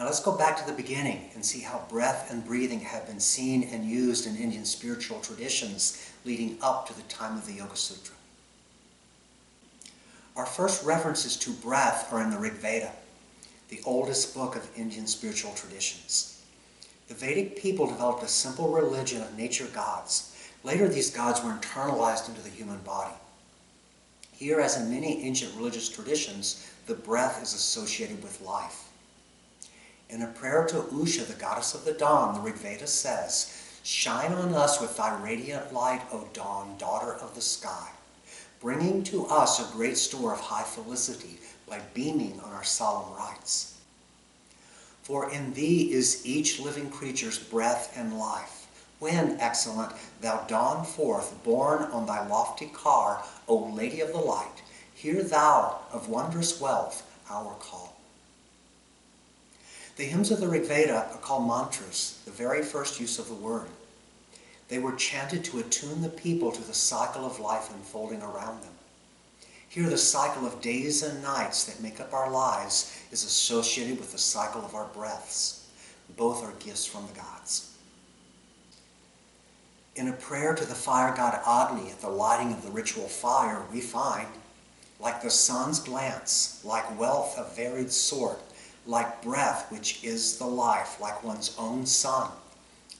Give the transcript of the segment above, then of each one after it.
Now let's go back to the beginning and see how breath and breathing have been seen and used in Indian spiritual traditions leading up to the time of the Yoga Sutra. Our first references to breath are in the Rig Veda, the oldest book of Indian spiritual traditions. The Vedic people developed a simple religion of nature gods. Later, these gods were internalized into the human body. Here, as in many ancient religious traditions, the breath is associated with life. In a prayer to Usha, the goddess of the dawn, the Rig Veda says, "Shine on us with thy radiant light, O dawn, daughter of the sky, bringing to us a great store of high felicity by beaming on our solemn rites. For in thee is each living creature's breath and life. When, excellent, thou dawn forth, borne on thy lofty car, O Lady of the Light, hear thou of wondrous wealth our call." The hymns of the Rig Veda are called mantras, the very first use of the word. They were chanted to attune the people to the cycle of life unfolding around them. Here, the cycle of days and nights that make up our lives is associated with the cycle of our breaths. Both are gifts from the gods. In a prayer to the fire god Agni at the lighting of the ritual fire, we find, like the sun's glance, like wealth of varied sort, like breath which is the life, like one's own son,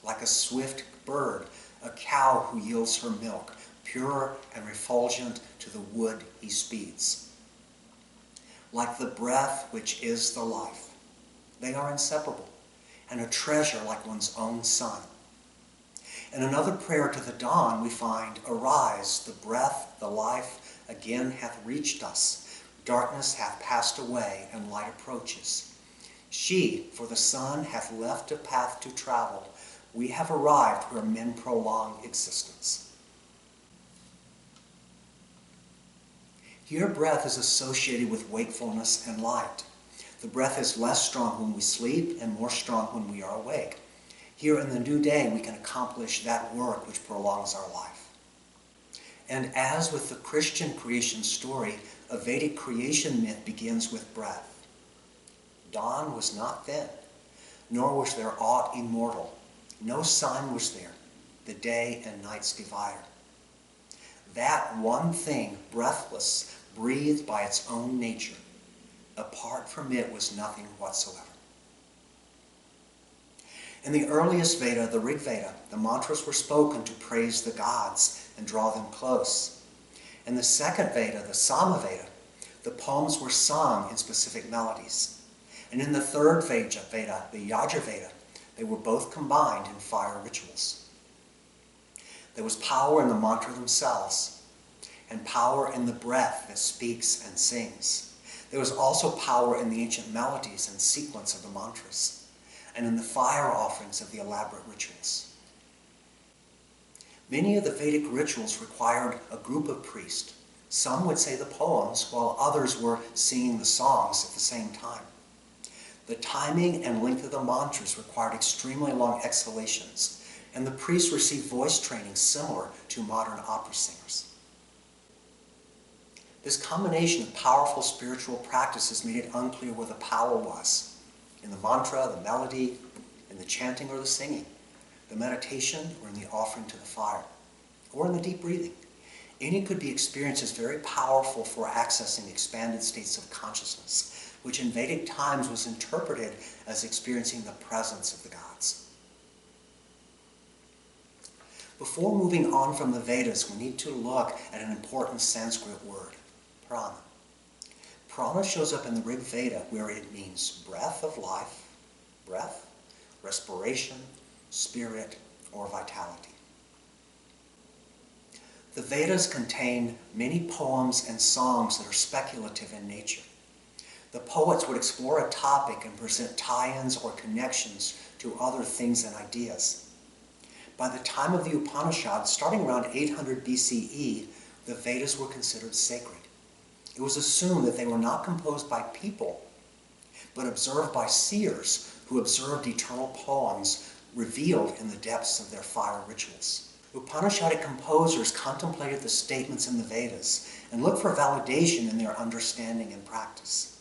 like a swift bird, a cow who yields her milk, pure and refulgent to the wood he speeds. Like the breath which is the life. They are inseparable, and a treasure like one's own son. In another prayer to the dawn, we find, "Arise, the breath, the life, again hath reached us. Darkness hath passed away, and light approaches. She, for the sun, hath left a path to travel. We have arrived where men prolong existence." Here, breath is associated with wakefulness and light. The breath is less strong when we sleep and more strong when we are awake. Here in the new day, we can accomplish that work which prolongs our life. And as with the Christian creation story, a Vedic creation myth begins with breath. Dawn was not then, nor was there aught immortal. No sun was there, the day and night's divider. That one thing, breathless, breathed by its own nature. Apart from it was nothing whatsoever. In the earliest Veda, the Rig Veda, the mantras were spoken to praise the gods and draw them close. In the second Veda, the Sama Veda, the poems were sung in specific melodies. And in the third Veda, the Yaja Veda, they were both combined in fire rituals. There was power in the mantra themselves, and power in the breath that speaks and sings. There was also power in the ancient melodies and sequence of the mantras, and in the fire offerings of the elaborate rituals. Many of the Vedic rituals required a group of priests. Some would say the poems, while others were singing the songs at the same time. The timing and length of the mantras required extremely long exhalations, and the priests received voice training similar to modern opera singers. This combination of powerful spiritual practices made it unclear where the power was. In the mantra, the melody, in the chanting or the singing, the meditation, or in the offering to the fire, or in the deep breathing. Any could be experienced as very powerful for accessing expanded states of consciousness, which in Vedic times was interpreted as experiencing the presence of the gods. Before moving on from the Vedas, we need to look at an important Sanskrit word, prana. Prana shows up in the Rig Veda where it means breath of life, breath, respiration, spirit, or vitality. The Vedas contain many poems and songs that are speculative in nature. The poets would explore a topic and present tie-ins or connections to other things and ideas. By the time of the Upanishads, starting around 800 BCE, the Vedas were considered sacred. It was assumed that they were not composed by people, but observed by seers who observed eternal poems revealed in the depths of their fire rituals. Upanishadic composers contemplated the statements in the Vedas and looked for validation in their understanding and practice.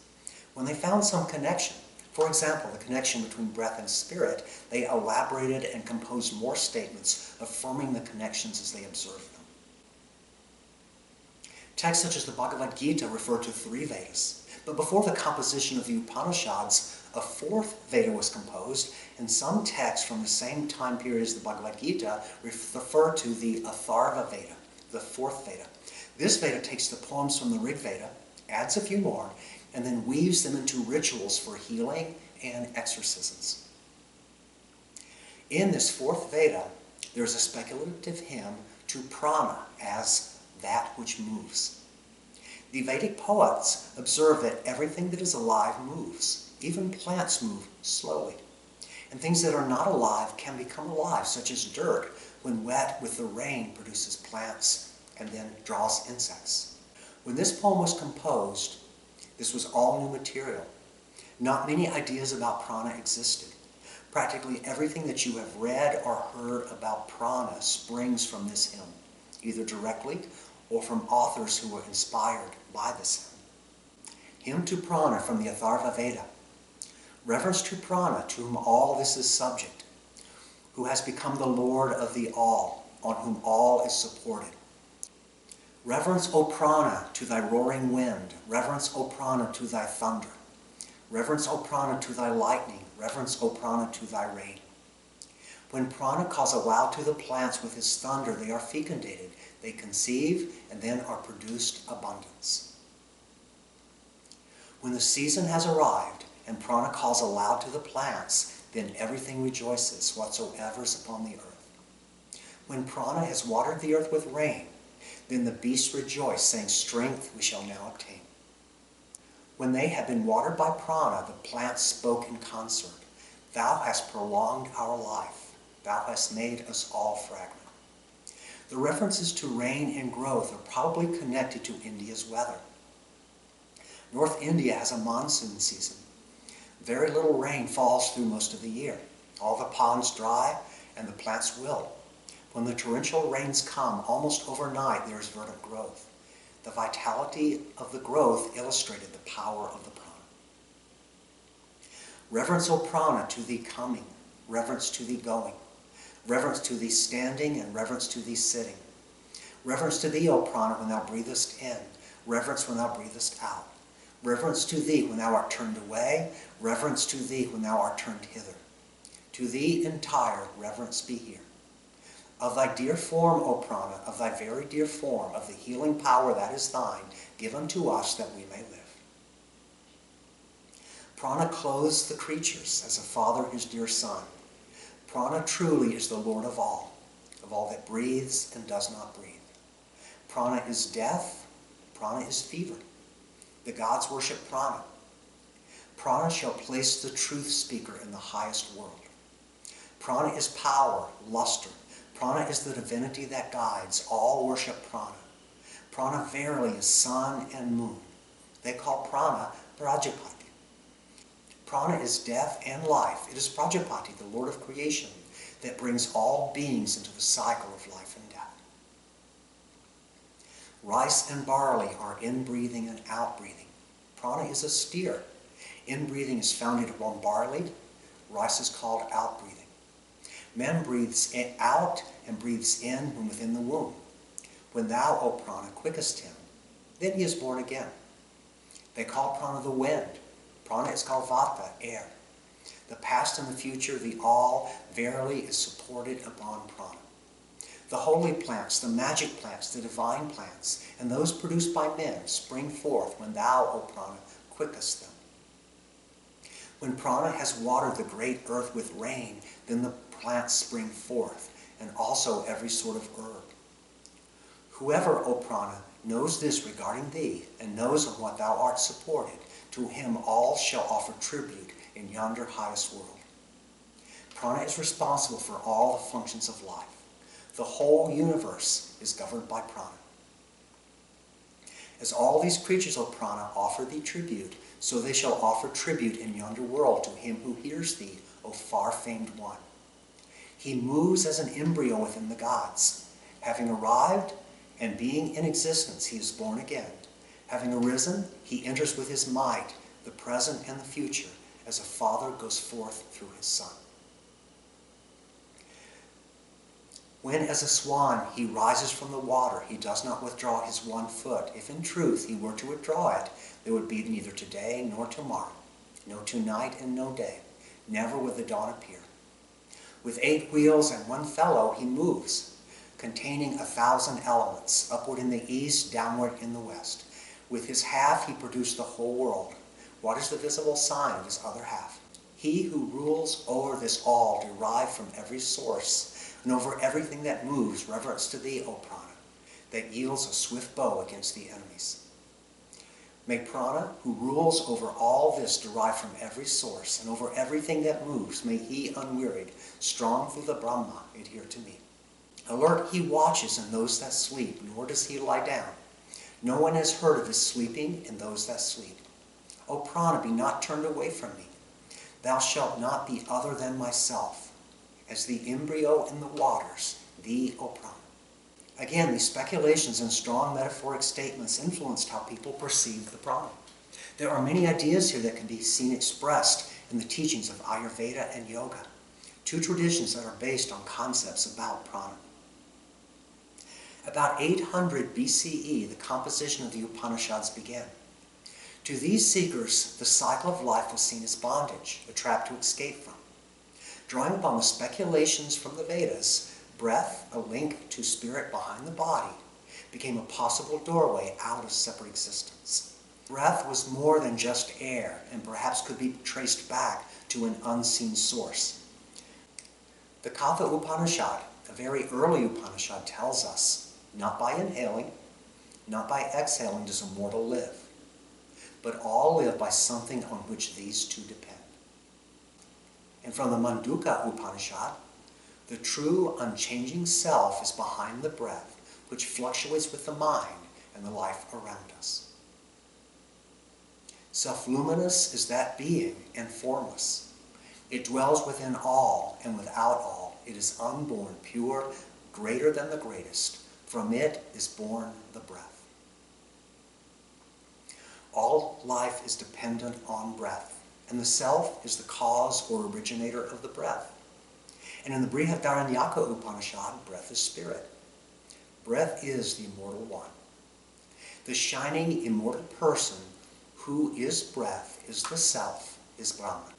When they found some connection, For example, the connection between breath and spirit, they elaborated and composed more statements affirming the connections as they observed them. Texts such as the Bhagavad Gita refer to 3 Vedas, but before the composition of the Upanishads, a 4th Veda was composed, and some texts from the same time period as the Bhagavad Gita refer to the Atharva Veda, the 4th Veda. This Veda takes the poems from the Rig Veda, adds a few more, and then weaves them into rituals for healing and exorcisms. In this 4th Veda, there is a speculative hymn to prana as that which moves. The Vedic poets observe that everything that is alive moves. Even plants move slowly. And things that are not alive can become alive, such as dirt, when wet with the rain, produces plants and then draws insects. When this poem was composed, this was all new material. Not many ideas about prana existed. Practically everything that you have read or heard about prana springs from this hymn, either directly or from authors who were inspired by this hymn. Hymn to prana from the Atharva Veda. Reverence to prana, to whom all this is subject, who has become the Lord of the all, on whom all is supported. Reverence, O prana, to thy roaring wind. Reverence, O prana, to thy thunder. Reverence, O prana, to thy lightning. Reverence, O prana, to thy rain. When prana calls aloud to the plants with his thunder, they are fecundated. They conceive and then are produced abundance. When the season has arrived and prana calls aloud to the plants, then everything rejoices whatsoever is upon the earth. When prana has watered the earth with rain, then the beasts rejoice, saying, strength we shall now obtain. When they had been watered by prana, the plants spoke in concert. Thou hast prolonged our life. Thou hast made us all fragrant. The references to rain and growth are probably connected to India's weather. North India has a monsoon season. Very little rain falls through most of the year. All the ponds dry and the plants wilt. When the torrential rains come, almost overnight there is verdant growth. The vitality of the growth illustrated the power of the prana. Reverence, O prana, to thee coming. Reverence to thee going. Reverence to thee standing and reverence to thee sitting. Reverence to thee, O prana, when thou breathest in. Reverence when thou breathest out. Reverence to thee when thou art turned away. Reverence to thee when thou art turned hither. To thee entire reverence be here. Of thy dear form, O prana, of thy very dear form, of the healing power that is thine, give unto us that we may live. Prana clothes the creatures as a father his dear son. Prana truly is the Lord of all that breathes and does not breathe. Prana is death, prana is fever. The gods worship prana. Prana shall place the truth speaker in the highest world. Prana is power, luster. Prana is the divinity that guides. All worship prana. Prana verily is sun and moon. They call prana Prajapati. Prana is death and life. It is Prajapati, the Lord of creation, that brings all beings into the cycle of life and death. Rice and barley are in-breathing and out-breathing. Prana is a steer. In-breathing is founded upon barley. Rice is called out-breathing. Man breathes out and breathes in when within the womb. When thou, O prana, quickest him, then he is born again. They call prana the wind. Prana is called vata, air. The past and the future, the all, verily is supported upon prana. The holy plants, the magic plants, the divine plants, and those produced by men spring forth when thou, O prana, quickest them. When prana has watered the great earth with rain, then the plants spring forth, and also every sort of herb. Whoever, O prana, knows this regarding thee, and knows on what thou art supported, to him all shall offer tribute in yonder highest world. Prana is responsible for all the functions of life. The whole universe is governed by prana. As all these creatures, O prana, offer thee tribute, so they shall offer tribute in yonder world to him who hears thee, O far-famed one. He moves as an embryo within the gods. Having arrived and being in existence, he is born again. Having arisen, he enters with his might the present and the future, as a father goes forth through his son. When as a swan he rises from the water, he does not withdraw his one foot. If in truth he were to withdraw it, there would be neither today nor tomorrow, no tonight and no day. Never would the dawn appear. With 8 wheels and one felloe he moves, containing 1,000 elements, upward in the east, downward in the west. With his half he produced the whole world. What is the visible sign of his other half? He who rules over this all, derived from every source, and over everything that moves, reverence to thee, O Prana, that yields a swift bow against the enemies. May Prana, who rules over all this, derived from every source, and over everything that moves, may he, unwearied, strong through the Brahma, adhere to me. Alert he watches in those that sleep, nor does he lie down. No one has heard of his sleeping in those that sleep. O Prana, be not turned away from me. Thou shalt not be other than myself. As the embryo in the waters, thee, O Prana. Again, these speculations and strong metaphoric statements influenced how people perceived the Prana. There are many ideas here that can be seen expressed in the teachings of Ayurveda and Yoga, 2 traditions that are based on concepts about Prana. About 800 BCE, the composition of the Upanishads began. To these seekers, the cycle of life was seen as bondage, a trap to escape from. Drawing upon the speculations from the Vedas, breath, a link to spirit behind the body, became a possible doorway out of separate existence. Breath was more than just air, and perhaps could be traced back to an unseen source. The Katha Upanishad, a very early Upanishad, tells us, not by inhaling, not by exhaling does a mortal live, but all live by something on which these 2 depend. And from the Manduka Upanishad, the true unchanging self is behind the breath, which fluctuates with the mind and the life around us. Self-luminous is that being and formless. It dwells within all and without all. It is unborn, pure, greater than the greatest. From it is born the breath. All life is dependent on breath, and the self is the cause or originator of the breath. And in the Brihadaranyaka Upanishad, breath is spirit. Breath is the immortal one. The shining immortal person who is breath, is the self, is Brahman.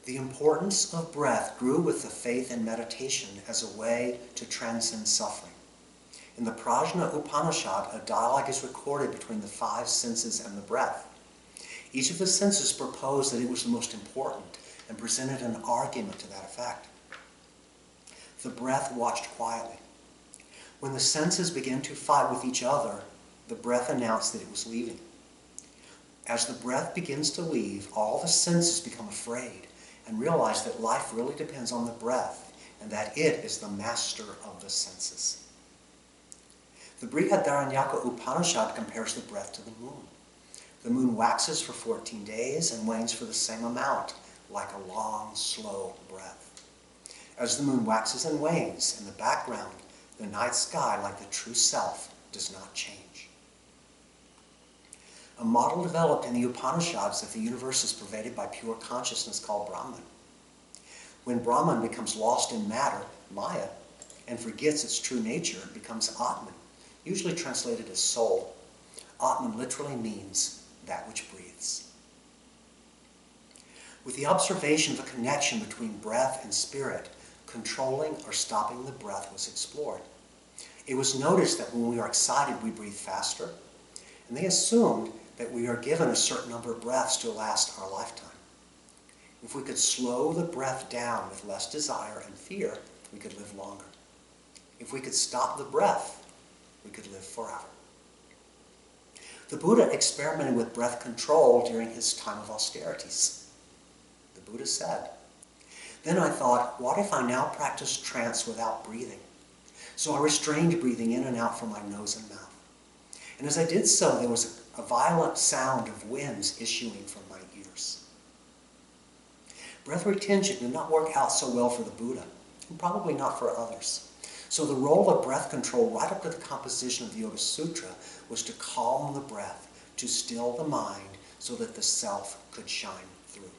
The importance of breath grew with the faith and meditation as a way to transcend suffering. In the Prajna Upanishad, a dialogue is recorded between the 5 senses and the breath. Each of the senses proposed that it was the most important and presented an argument to that effect. The breath watched quietly. When the senses began to fight with each other, the breath announced that it was leaving. As the breath begins to leave, all the senses become afraid and realize that life really depends on the breath and that it is the master of the senses. The Brihadaranyaka Upanishad compares the breath to the moon. The moon waxes for 14 days and wanes for the same amount, like a long, slow breath. As the moon waxes and wanes, in the background, the night sky, like the true self, does not change. A model developed in the Upanishads that the universe is pervaded by pure consciousness called Brahman. When Brahman becomes lost in matter, Maya, and forgets its true nature, it becomes Atman, usually translated as soul. Atman literally means that which breathes. With the observation of a connection between breath and spirit, controlling or stopping the breath was explored. It was noticed that when we are excited, we breathe faster, and they assumed that we are given a certain number of breaths to last our lifetime. If we could slow the breath down with less desire and fear, we could live longer. If we could stop the breath, we could live forever. The Buddha experimented with breath control during his time of austerities. The Buddha said, "Then I thought, what if I now practice trance without breathing? So I restrained breathing in and out from my nose and mouth. And as I did so, there was a violent sound of winds issuing from my ears." Breath retention did not work out so well for the Buddha, and probably not for others. So the role of breath control right up to the composition of the Yoga Sutra was to calm the breath, to still the mind so that the self could shine through.